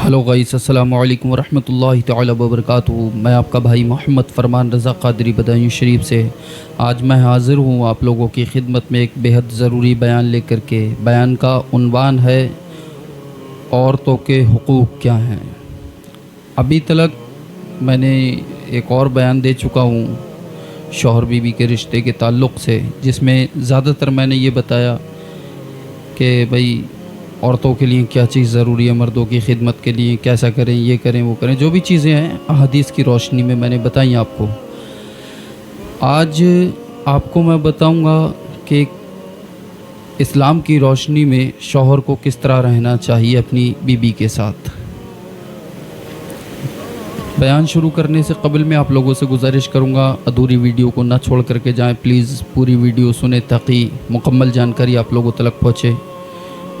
Hello guys, अस्सलामु अलैकुम वरहमतुल्लाहि तआला वबरकातुहू। मैं आपका भाई मोहम्मद फरमान रज़ा क़ादरी बदायूं शरीफ से आज मैं हाज़िर हूँ आप लोगों की खिदमत में एक बेहद ज़रूरी बयान लेकर के। बयान का उन्वान है औरतों के हुकूक़ क्या हैं। अभी तक मैंने एक और बयान दे चुका हूँ शौहर बीवी के रिश्ते के ताल्लुक़ से, जिसमें ज़्यादातर मैंने ये बताया कि भाई औरतों के लिए क्या चीज़ ज़रूरी है, मर्दों की खिदमत के लिए कैसा करें, ये करें वो करें, जो भी चीज़ें हैं अहादीस की रोशनी में मैंने बताई आपको। आज आपको मैं बताऊंगा कि इस्लाम की रोशनी में शौहर को किस तरह रहना चाहिए अपनी बीबी के साथ। बयान शुरू करने से कबल मैं आप लोगों से गुजारिश करूंगा अधूरी वीडियो को ना छोड़ करके जाएं। प्लीज़ पूरी वीडियो सुने ताकि मुकम्मल जानकारी आप लोगों तक पहुँचे।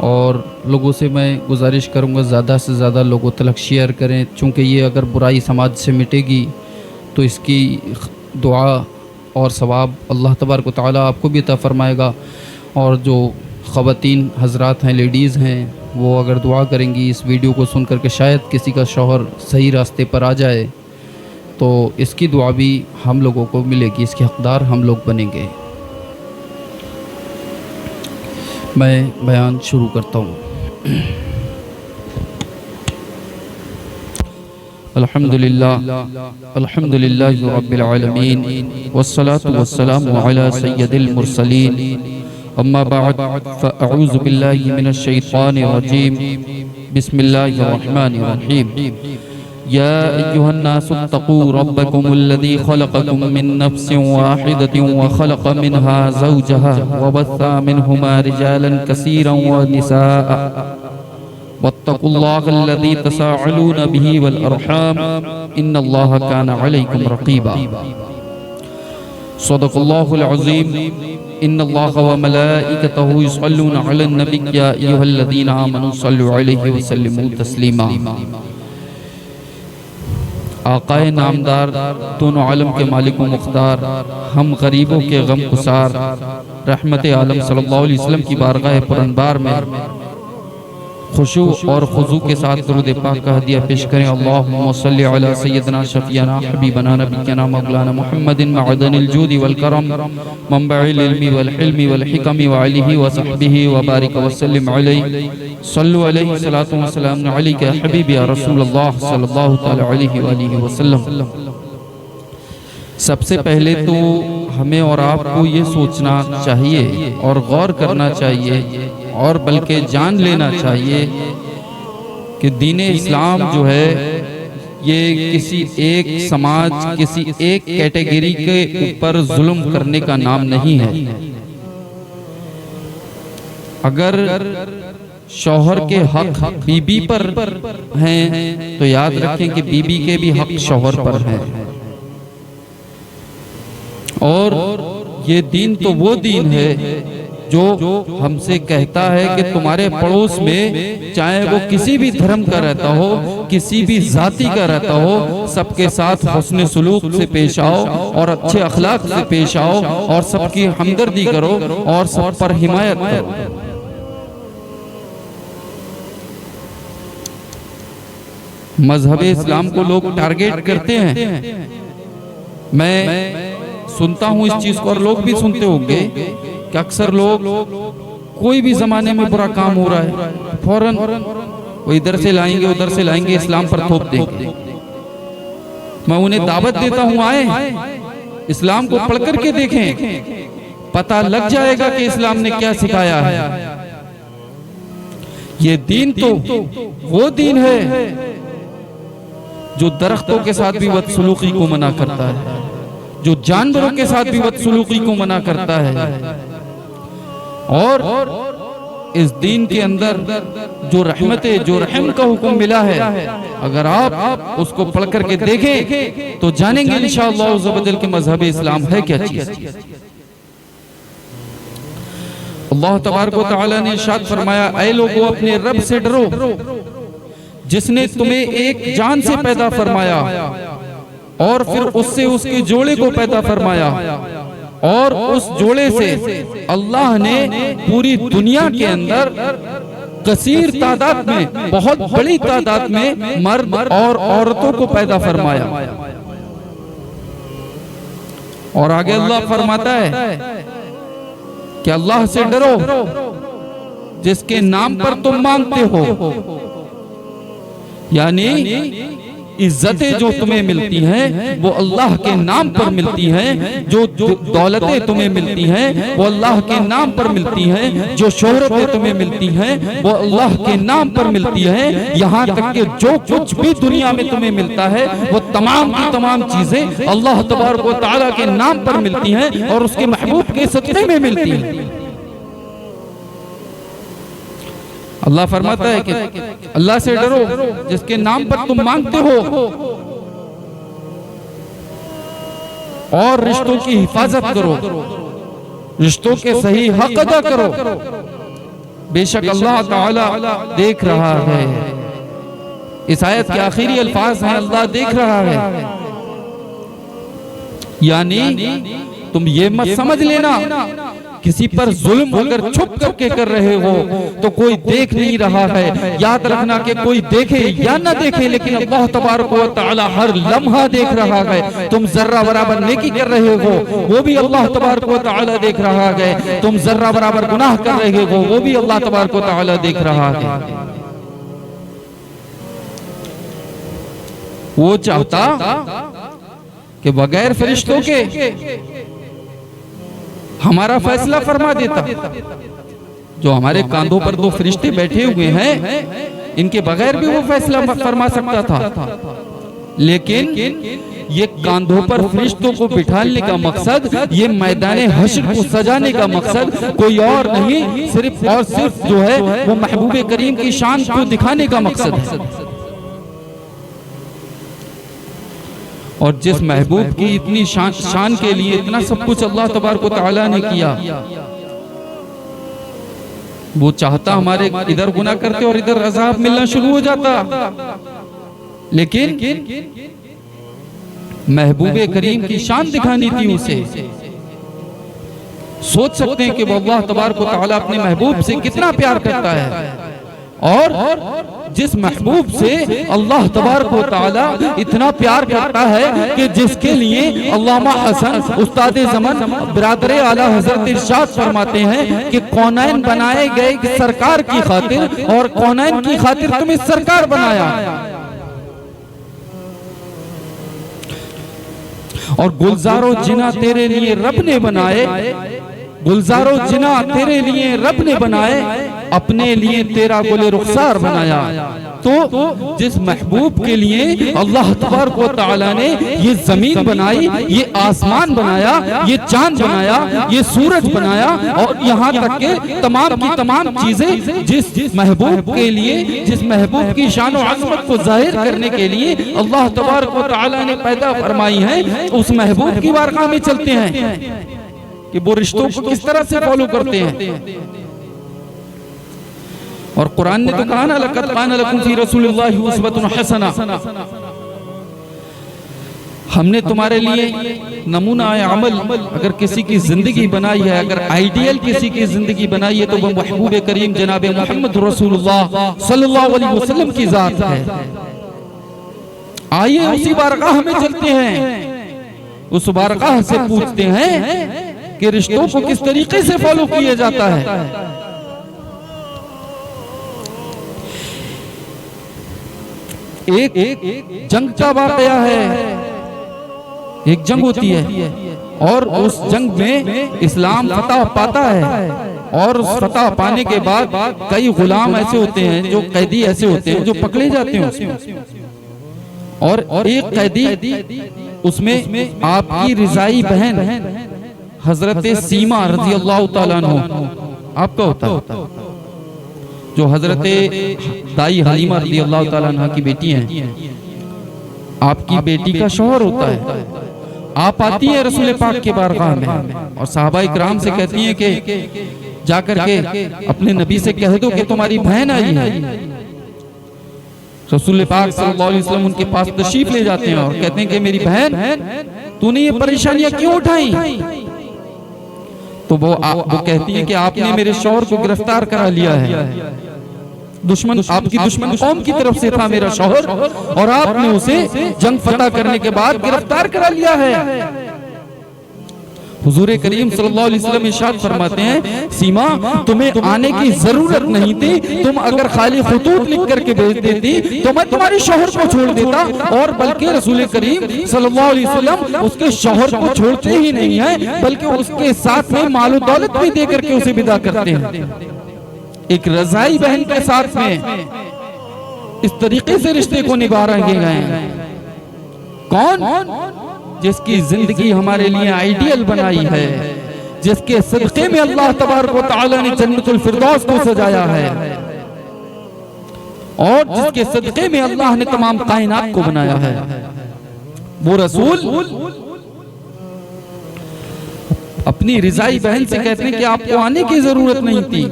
और लोगों से मैं गुजारिश करूंगा ज़्यादा से ज़्यादा लोगों तक शेयर करें, चूँकि ये अगर बुराई समाज से मिटेगी तो इसकी दुआ और सवाब अल्लाह तबारक व तआला आपको भी अता फ़रमाएगा। और जो ख़वातीन हज़रात हैं, लेडीज़ हैं, वो अगर दुआ करेंगी इस वीडियो को सुन कर के शायद किसी का शौहर सही रास्ते पर आ जाए, तो इसकी दुआ भी हम लोगों को मिलेगी, इसके हक़दार हम लोग बनेंगे। मैं बयान शुरू करता हूँ। अल्हम्दुलिल्लाह रब्बिल आलमीन वस्सलातु वस्सलामु अला सय्यदिल मुरसलीन अम्मा बअद फ़अऊज़ु बिल्लाहि मिनश शैतानिर रजीम बिस्मिल्लाहिर रहमानिर रहीम। या अय्युहन्नासु इत्तक़ू रब्बकुमुल्लज़ी ख़लक़कुम मिन नफ़्सिन वाहिदतिन व ख़लक़ मिनहा ज़ौजहा व बस्सा मिनहुमा रिजालन कसीरन व निसाअ वत्तक़ुल्लाहल्लज़ी तसाअलून बिही वल अर्हाम इन्नल्लाहा काना अलैकुम रक़ीबा। सदक़ल्लाहुल अज़ीम। इन्नल्लाहा व मलाइकतहु युसल्लूना अलन नबी या अय्युहल्लज़ीना आमनू सल्लु अलैहि व सल्लिमू तस्लीमा। आक़ाए नामदार, दोनों आलम के मालिक व मुख्तार, हम गरीबों के गम गुसार, रहमत आलम सल्लल्लाहु अलैहि वसल्लम की बारगाह पुरनबार में खुशू और खुजू के साथ दुरूद पाक का हदिया पेश करें। अल्लाहुम्मा सल्लि अला सय्यदना शफीना हबीबना नबियना मौलाना मुहम्मदिन मअदनिल जूदि वल करम मंबइल इल्मी वल हिल्मी वल हिकमी व आलिहि व सहबिहि व बारिक व सल्लिम अलैहि सल्लु अलैहि सलातु व सलाम अलैका हबीबी या रसूलुल्लाह सल्लल्लाहु तआला अलैहि व आलिहि वसल्लम। सबसे पहले तो हमें और आपको ये सोचना चाहिए और गौर करना चाहिए और बल्कि जान लेना चाहिए कि दीन इस्लाम जो है ये किसी एक समाज, किसी एक कैटेगरी के ऊपर जुल्म करने का नाम नहीं है। अगर शौहर के हक बीबी पर हैं तो याद रखें कि बीबी के भी हक शौहर पर हैं। और ये दीन तो वो दीन है जो हमसे कहता है कि तुम्हारे पड़ोस में चाहे वो किसी भी धर्म का रहता हो, किसी भी जाति का रहता हो, सबके साथ हुस्न सुलूक से पेश आओ और अच्छे अखलाक से पेश आओ और सबकी हमदर्दी करो और सब पर हिमायत करो। मजहब इस्लाम को लोग टारगेट करते हैं। मैं सुनता हूँ इस चीज को और लोग भी सुनते होंगे कि अक्सर लोग कोई भी जमाने में बुरा काम हो रहा है फौरन वो इधर से लाएंगे उधर से लाएंगे, इस्लाम पर थोप देंगे। मैं उन्हें दावत देता हूँ, आए इस्लाम को पढ़ करके देखें, पता लग जाएगा कि इस्लाम ने क्या सिखाया है। ये दीन तो वो दीन है जो दरख्तों के साथ भी बदसलूकी को मना करता है, जो जानवरों के साथ भी बदसलूकी को मना करता है। और इस दीन के अंदर जो रहमतें, जो रहम का हुक्म मिला है, अगर आप उसको पढ़ करके देखें तो जानेंगे इंशाअल्लाह उज़्ज़ व जल के मज़हब इस्लाम है क्या चीज। अल्लाह तबारक व तआला ने इरशाद फरमाया, ऐ लोगों अपने रब से डरो जिसने तुम्हें एक जान से पैदा फरमाया और फिर उससे उसके जोड़े को पैदा फरमाया और उस जोड़े से अल्लाह ने पूरी दुनिया के अंदर कसीर तादाद में, बहुत बड़ी तादाद में मर्द और औरतों को पैदा फरमाया। और आगे अल्लाह फरमाता है कि अल्लाह से डरो जिसके नाम पर तुम मांगते हो, यानी इज्जतें जो तुम्हें मिलती हैं वो अल्लाह के नाम पर मिलती हैं, जो दौलतें तुम्हें मिलती हैं वो अल्लाह के नाम पर मिलती हैं, जो शोहरतें तुम्हें मिलती हैं वो अल्लाह के नाम पर मिलती है। यहाँ तक कि जो कुछ भी दुनिया में तुम्हें मिलता है वो तमाम की तमाम चीजें अल्लाह तबारक व तआला के नाम पर मिलती हैं और उसके महबूब के सदक़े में मिलती हैं। अल्लाह फरमाता है कि अल्लाह से डरो जिसके नाम पर तुम मांगते हो और रिश्तों की हिफाजत करो, रिश्तों के सही हक अदा करो। बेशक अल्लाह ताला देख रहा है। इस आयत के आखिरी अल्फाज हैं अल्लाह देख रहा है, यानी तुम ये मत समझ लेना किसी पर जुल्म अगर छुप करके कर रहे हो तो कोई देख नहीं रहा है। याद रखना कि कोई देखे या ना देखे लेकिन अल्लाह तबारक व तआला हर लम्हा देख रहा है। तुम जर्रा बराबर नेकी कर रहे हो वो भी अल्लाह तबारक व तआला देख रहा है, तुम जर्रा बराबर गुनाह कर रहे हो वो भी अल्लाह तबारक व तआला देख रहा है। वो चाहता कि बगैर फरिश्तों के हमारा फैसला फरमा देता। जो हमारे कांधों पर दो फरिश्ते बैठे हुए हैं इनके बगैर भी वो फैसला फरमा सकता था, लेकिन ये कांधों पर फरिश्तों को बिठाने का मकसद, ये मैदान हश्र को सजाने का मकसद कोई और नहीं, सिर्फ और सिर्फ जो है वो महबूब करीम की शान को दिखाने का मकसद है। और जिस महबूब की इतनी शान के लिए इतना सब कुछ अल्लाह तबारक व तआला ने किया, वो चाहता हमारे इधर गुनाह करते और इधर अज़ाब मिलना शुरू हो जाता, लेकिन महबूब करीम की शान दिखानी थी उसे। सोच सकते हैं कि वो अल्लाह तबारक व तआला अपने महबूब से कितना प्यार करता है, और जिस महबूब से अल्लाह तबारक व तआला इतना प्यार करता है कि जिसके लिए अल्लामा हसन उस्ताद ज़मान बिरादर आला हज़रत इरशाद फरमाते हैं कि कौनैन बनाए गए सरकार की खातिर और कौनैन की खातिर तुम्हें सरकार बनाया। और गुलजारो जिना तेरे लिए रब ने बनाए, गुलजारो जिना तेरे लिए रब ने बनाए, अपने लिए तेरा गुले रुखसार बनाया। तो जिस महबूब के लिए अल्लाह तबारक व तआला ने ये जमीन बनाई, ये आसमान बनाया, ये चांद बनाया, ये सूरज बनाया और यहाँ तक के तमाम की तमाम चीजें जिस महबूब के लिए, जिस महबूब की शान और अज़मत को जाहिर करने के लिए अल्लाह तबारक व तआला ने पैदा फरमाई है, उस महबूब की बारगाह में चलते हैं कि वो रिश्तों को किस तरह से फॉलो करते हैं। और कुरान ने तो कहा ना, लक़द काना लकुम फी रसूलिल्लाहि उस्वतुन हसना, हमने तुम्हारे लिए नमूना अमल अगर किसी की जिंदगी बनाई है, अगर आइडियल किसी की जिंदगी बनाई है तो वो महबूब करीम जनाब मोहम्मद रसूलुल्लाह सल्लल्लाहु अलैहि वसल्लम की जात है। आइए उसी बारगाह में चलते हैं, उस बारगाह से पूछते हैं कि रिश्तों को किस तरीके से फॉलो किया जाता है। एक जंग का वाकया है, एक जंग होती है और उस जंग में इस्लाम फतह पाता है, और उस फतह पाने के बाद कई गुलाम ऐसे होते हैं, जो कैदी ऐसे होते हैं जो पकड़े जाते हैं उसमें, और एक कैदी उसमें आपकी रिजाई बहन हजरत सीमा रज़ी अल्लाह तआला अन्हा आपका होता है, जो हजरत दाई हलीमा रज़ी अल्लाह तआला अन्हा की बेटी हैं, आपकी बेटी का शौहर होता है। आप आती है रसूल पाक के बारगाह में और सहाबाए किराम से कहती हैं कि जाकर के अपने नबी से कह दो कि तुम्हारी बहन आई है। रसूल पाक सल्लल्लाहु अलैहि वसल्लम उनके पास तशरीफ ले जाते हैं और कहते हैं कि मेरी बहन तूने ये परेशानियां क्यों उठाई? तो वो कहती है कि आपने मेरे शौहर को गिरफ्तार करा लिया है दुश्मन, आपकी दुश्मन कौम की तरफ से था मेरा शौहर, और आपने उसे जंग फतह करने के बाद गिरफ्तार करा लिया है। हुजूर करीम सल्लल्लाहु अलैहि वसल्लम इरशाद फरमाते हैं, सीमा तुम्हें आने की जरूरत नहीं थी, तुम अगर खाली खुतूत लिख करके भेज देती तो मैं तुम्हारे शौहर को छोड़ देता। और बल्कि रसूल करीम सल्लल्लाहु अलैहि वसल्लम उसके शौहर को छोड़ते ही नहीं है, बल्कि उसके साथ में माल दौलत भी दे करके उसे विदा करते हैं। एक रजाई बहन के साथ में इस तरीके से रिश्ते को निभा रहे हैं। कौन? जिसकी जिंदगी हमारे लिए आइडियल बनाई है, जिसके सदके में अल्लाह तबारक व तआला ने जन्नतुल फिरदौस को सजाया है, और जिसके सदके में अल्लाह ने तमाम कायनात को बनाया है, वो रसूल अपनी रिजाई बहन से कहते हैं कि आपको आने की जरूरत नहीं थी।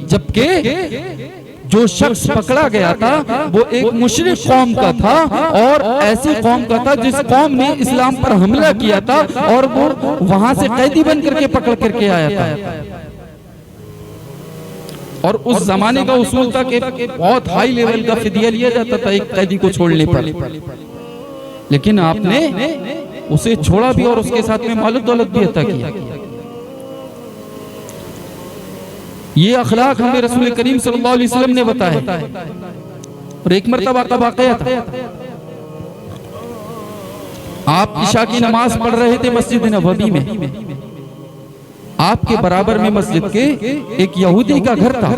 जबकि जो शख्स पकड़ा गया था वो एक मुशरिक कौम का था, और ऐसी कौम का था जिस कौम ने इस्लाम पर हमला किया था, और वो वहां से कैदी बन करके पकड़ करके आया था। और उस जमाने का उसूल था कि बहुत हाई लेवल का फिदिया लिया जाता था एक कैदी को छोड़ने पर, लेकिन आपने उसे छोड़ा भी और उसके साथ में माल दौलत भी अता किया। ये अखलाक हमें रसूल करीम सल्लल्लाहु अलैहि वसल्लम ने बताया। और एक मरतबा का वाक़या था, आप इशा की नमाज पढ़ रहे थे मस्जिद नबवी में, आपके बराबर में मस्जिद के एक यहूदी का घर था।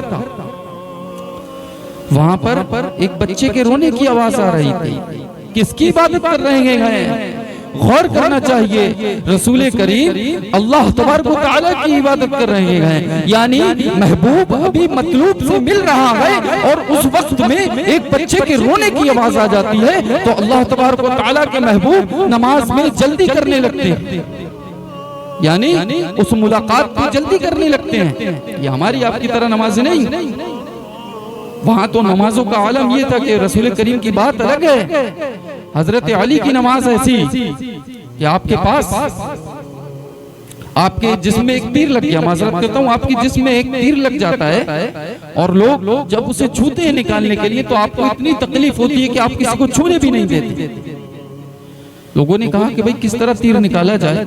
वहां पर एक बच्चे के रोने की आवाज आ रही थी। किसकी इबादत कर रहे हैं? गौर करना चाहिए, रसूल करीम अल्लाह तबारक व तआला की इबादत कर रहे हैं, यानी महबूब अभी मतलूब से मिल रहा है, और उस वक्त में एक बच्चे के रोने की आवाज आ जाती है तो अल्लाह तबारक व तआला के महबूब नमाज में जल्दी करने लगते हैं, यानी उस मुलाकात को जल्दी करने लगते हैं। ये हमारी आपकी तरह नमाज नहीं, वहां तो नमाजों का आलम ये था कि रसूल करीम की बात अलग है। हजरत अली की नमाज ऐसी कि आपके पास आपके जिस्म में एक तीर लग गया, माजरत करता हूँ, आपकी जिस्म में एक तीर लग जाता है, और लोग जब उसे छूते हैं निकालने के लिए तो आपको इतनी तकलीफ होती है कि आप किसी को छूने भी नहीं देते। लोगों ने कहा कि भाई किस तरह तीर निकाला जाए।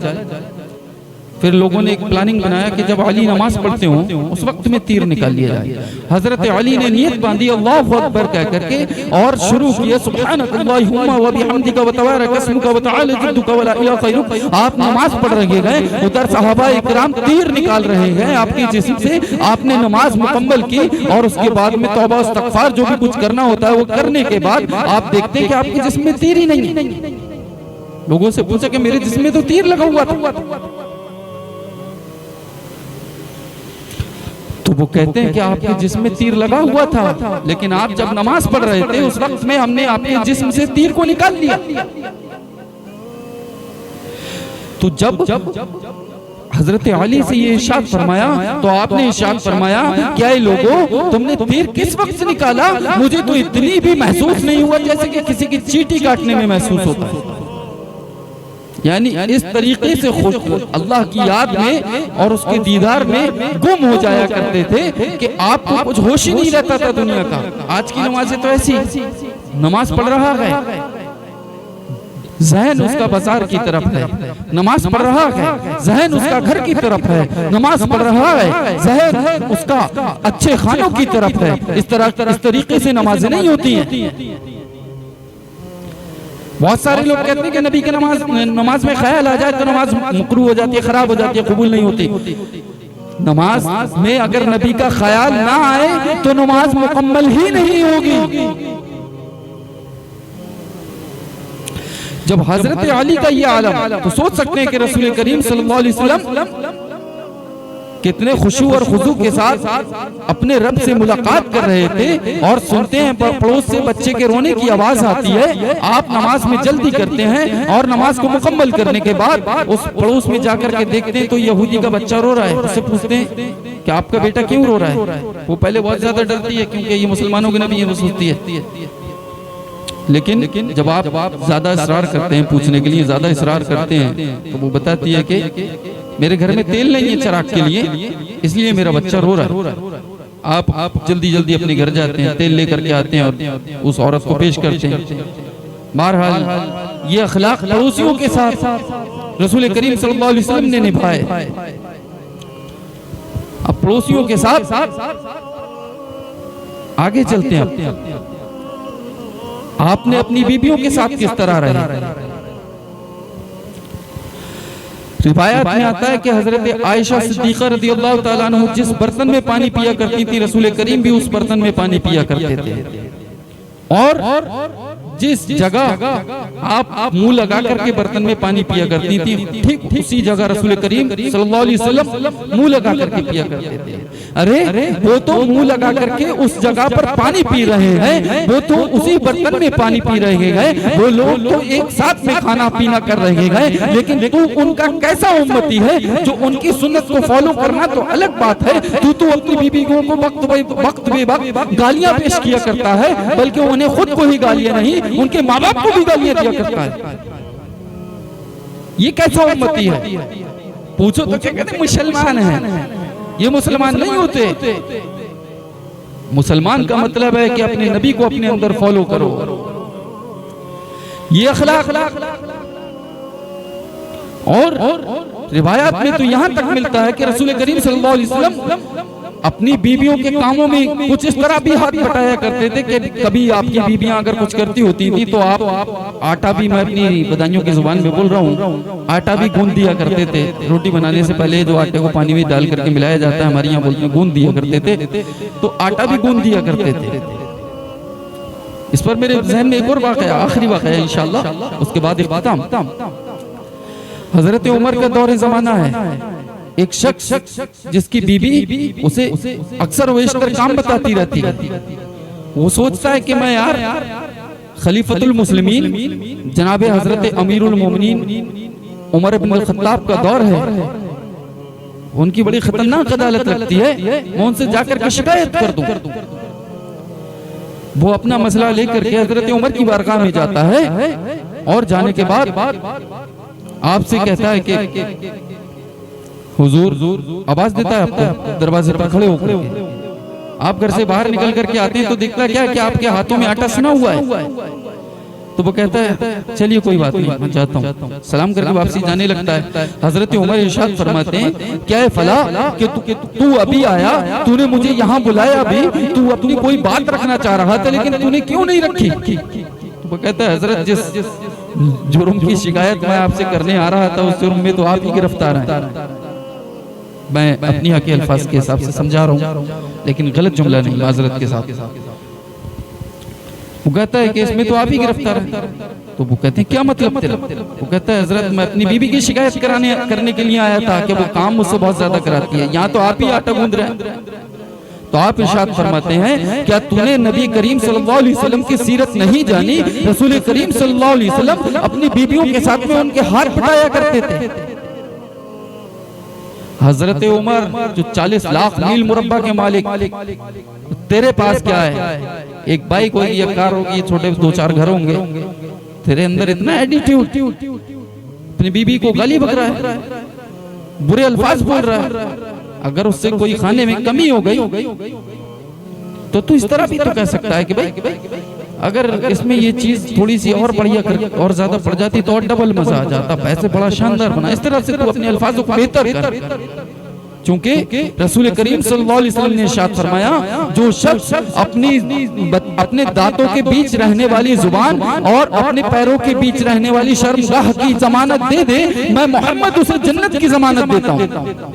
फिर लोगों ने एक प्लानिंग बनाया कि जब अली नमाज पढ़ते हो उस वक्त में तीर निकाल लिया जाए। हजरत अली ने नियत बांधी अल्लाहु अकबर कह करके और शुरू किया, सुब्हानकल्लाहुम्मा व बिहम्दिका व तबारक अस्मुका व तआला जद्दुका व ला इलाहा गैरुक। आप नमाज पढ़ रहे हैं, उधर सहाबा इकराम तीर निकाल रहे हैं आपकी जिस्म से। आपने नमाज मुकम्मल की और उसके बाद में तौबा इस्तगफार जो भी कुछ करना होता है वो करने के बाद आप देखते हैं कि आपकी जिस्म में तीर ही नहीं। लोगों से पूछा कि मेरे जिस्म में तो तीर लगा हुआ था, तो वो कहते हैं कि आपके जिस्म में तीर लगा हुआ था, लेकिन आप जब नमाज पढ़ रहे थे उस वक्त में हमने आपके जिस्म से तीर को निकाल लिया। तो जब हजरत अली से ये इरशाद फरमाया तो आपने इरशाद फरमाया, क्या ये लोगों तुमने तीर किस वक्त से निकाला? मुझे तो इतनी भी महसूस नहीं हुआ जैसे कि किसी की चींटी काटने में महसूस होता है। यानी इस तरीके से खुश अल्लाह की याद में और उसके दीदार में गुम हो जाया करते थे कि आपको कुछ होश ही नहीं रहता था दुनिया का। आज की नमाजें तो ऐसी, नमाज पढ़ रहा है, ज़हन उसका बाजार की तरफ है, नमाज पढ़ रहा है, ज़हन उसका घर की तरफ है, नमाज पढ़ रहा है, ज़हन उसका अच्छे खानों की तरफ है। इस तरीके से नमाजें नहीं होती हैं। बहुत सारे लोग कहते हैं कि नबी के नमाज में ख्याल आ जाए तो नमाज मुकरू हो जाती है, खराब हो जाती है, कबूल नहीं होती। नमाज में अगर नबी का ख्याल ना आए तो नमाज मुकम्मल ही नहीं होगी। जब हजरत अली का ये आलम, तो सोच सकते हैं कि रसूल करीम सल्लल्लाहु अलैहि वसल्लम कितने खुशू और खुजू के साथ अपने रब से मुलाकात कर रहे थे। और सुनते हैं पड़ोस से बच्चे के रोने की आवाज आती है, आप नमाज में जल्दी करते हैं और नमाज को मुकम्मल करने के बाद उस पड़ोस में जाकर के देखते हैं तो यहूदी का बच्चा रो रहा है। उससे पूछते हैं कि आपका बेटा क्यों रो रहा है? वो पहले बहुत ज्यादा डरती है क्योंकि ये मुसलमानों के नबी है, वो सोचती है। लेकिन जब आप ज्यादा इसरार करते हैं, पूछने के लिए ज्यादा इसरार करते हैं, तो वो बताती है कि मेरे घर में तेल नहीं है चिराग के लिए, इसलिए मेरा बच्चा रो रहा है। आप जल्दी जल्दी अपने घर जाते हैं, तेल लेकर के आते हैं और उस औरत को पेश करते हैं। बहरहाल ये अखलाक पड़ोसियों के साथ रसूल करीम सल्लल्लाहु अलैहि वसल्लम ने निभाए। अब पड़ोसियों के साथ आगे चलते हैं। आपने अपनी बीबियों के साथ किस तरह रहे? रिवायत में आता है कि हजरत आयशा सिद्दीक़ा रज़ियल्लाहु ताला अन्हा जिस बर्तन में पानी पिया करती थी, रसूल करीम भी उस बर्तन में पानी पिया करते थे। और जिस जगह आप मुंह लगा करके बर्तन में पानी पिया करती थी, ठीक उसी जगह रसूल करीम सल्लल्लाहु अलैहि वसल्लम मुंह लगा करके पिया करते थे। अरे वो तो मुंह लगा करके उस जगह पर पानी पी रहे हैं, वो तो उसी बर्तन में पानी पी रहे हैं, वो लोग तो एक साथ में खाना पीना कर रहे हैं, लेकिन तू उनका कैसा उम्मती है जो उनकी सुन्नत को फॉलो करना तो अलग बात है, तू अपनी बीबी को वक्त बेवक्त गालियां पेश किया करता है, बल्कि उन्हें खुद को ही गालियां नहीं, उनके माँ बाप को भी गालियां दिया करता है। ये कैसा उम्मती है? पूछो तो क्या कहते? मुसलमान है। ये मुसलमान नहीं होते। मुसलमान का मतलब है कि अपने नबी को अपने अंदर फॉलो करो। ये अखलाक और रिवायत में तो यहां तक मिलता है कि रसूल करीम सल्लल्लाहु अलैहि वसल्लम अपनी बीबियों के कामों में कुछ इस तरह भी हाथ बटाया करते थे कि कभी आपकी बीबियां अगर कुछ करती होती थी तो आप आटा भी, मैं अपनी बदायूं की जुबान में बोल रहा हूँ, आटा भी गूंद दिया करते थे। रोटी बनाने से पहले जो आटे को पानी में डाल करके मिलाया जाता है, हमारे यहाँ बोलते हैं गूंद दिया करते थे, तो आटा भी गूंद दिया करते थे। इस पर मेरे जहन में एक और वाक़या, आखिरी वाक़या इंशाअल्लाह, उसके बाद इख्तिताम। हजरत उमर का दौर जमाना है। एक शख्स जिसकी बीबी उसे अक्सर वेशकर काम बताती रहती है, वो सोचता है कि मैं यार खलीफतुल मुस्लिमीन जनाब हजरत अमीरुल मोमिनीन उमर इब्न खत्ताब का दौर है, उनकी बड़ी खतरनाक अदालत लगती है, मैं उनसे जाकर के शिकायत कर दूं। वो अपना मसला लेकर के हजरत उमर की बारगाह में जाता है और जाने के बाद आपसे कहता है कि हुजूर, आवाज देता है आपको, दरवाजे पर खड़े होकर। आप घर से बाहर निकल करके आते हैं तो देखता क्या कि आपके हाथों में आटा सना हुआ है। तो वो कहता है चलिए कोई बात नहीं, मैं जाता हूँ। सलाम करके वापसी जाने लगता है। हजरत उमर इरशाद फरमाते हैं, क्या है फला कि तू अभी आया, तूने मुझे यहाँ बुलाया भी, तू अपनी कोई बात रखना चाह रहा था, लेकिन तूने क्यों नहीं रखी? तो वो कहता है हजरत, जिस जुर्म की शिकायत मैं आपसे करने आ रहा था, उस जुर्म में तो आप ही गिरफ्तार हैं। मैं अपनी हक के अल्फाज के हिसाब से समझा रहा हूँ, लेकिन गलत जुमला नहीं, माजरत के साथ। वो कहता है कि इसमें तो आप ही गिरफ्तार हैं। तो वो कहते हैं क्या मतलब तेरा? वो कहता है हजरत, मैं अपनी बीबी की शिकायत करने के लिए आया था कि वो काम मुझसे बहुत ज्यादा कराती है, यहाँ तो आप ही आटा गूंद रहे हैं। तो आप इरशाद फरमाते हैं, क्या तूने नबी करीम सल्लल्लाहु अलैहि वसल्लम की सीरत नहीं जानी? रसूल करीम सल्लल्लाहु अलैहि वसल्लम अपनी बीबियों के साथ में उनके हाथ बटाया करते थे। हजरत उमर जो 40 लाख मील मुरब्बा के मालिक, तेरे पास क्या है? एक बाइक होगी, एक कार होगी, छोटे 2-4 घर होंगे, तेरे अंदर इतना एटीट्यूड, अपनी बीबी को गाली बक रहा है, बुरे अल्फाज बोल रहा है। अगर उससे कोई खाने में कमी हो गई तो तू इस तरह भी तो कह सकता है कि भाई अगर इसमें ये चीज थोड़ी सी और बढ़िया और ज्यादा पड़ जाती तो और डबल मजा आ जाता, पैसे बड़ा शानदार बना। इस तरह से तू अपने अल्फाजों को बेहतर कर, क्योंकि रसूल करीम सल्लल्लाहु अलैहि वसल्लम ने इरशाद फरमाया, जो शख्स अपने दांतों के बीच रहने वाली जुबान और अपने पैरों के बीच रहने वाली शर्मगाह की जमानत दे दे, मैं मोहम्मद उसे जन्नत की जमानत देता हूँ।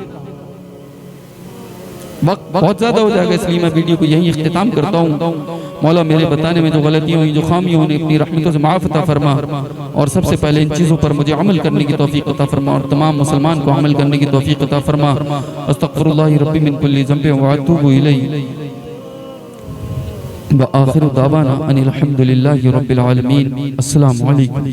वक्त बहुत ज्यादा हो जाएगा, इसलिए मैं वीडियो को यही इख्तिताम करता हूँ। मौला मेरे बताने में जो गलतियाँ हुई, जो खामियाँ हुई, अपनी रहमतों से माफ़ अता फरमा, और सबसे पहले इन चीज़ों पर मुझे अमल करने की तौफीक अता फरमा, और तमाम मुसलमान को अमल करने की तौफीक अता फरमा। अस्तगफिरुल्लाह रब्बी मिन कुल्ली ज़ंबिन व अतूबु इलैहि व आखिरु दावाना अनिल हम्दुलिल्लाहि रब्बिल आलमीन। अस्सलामु अलैकुम।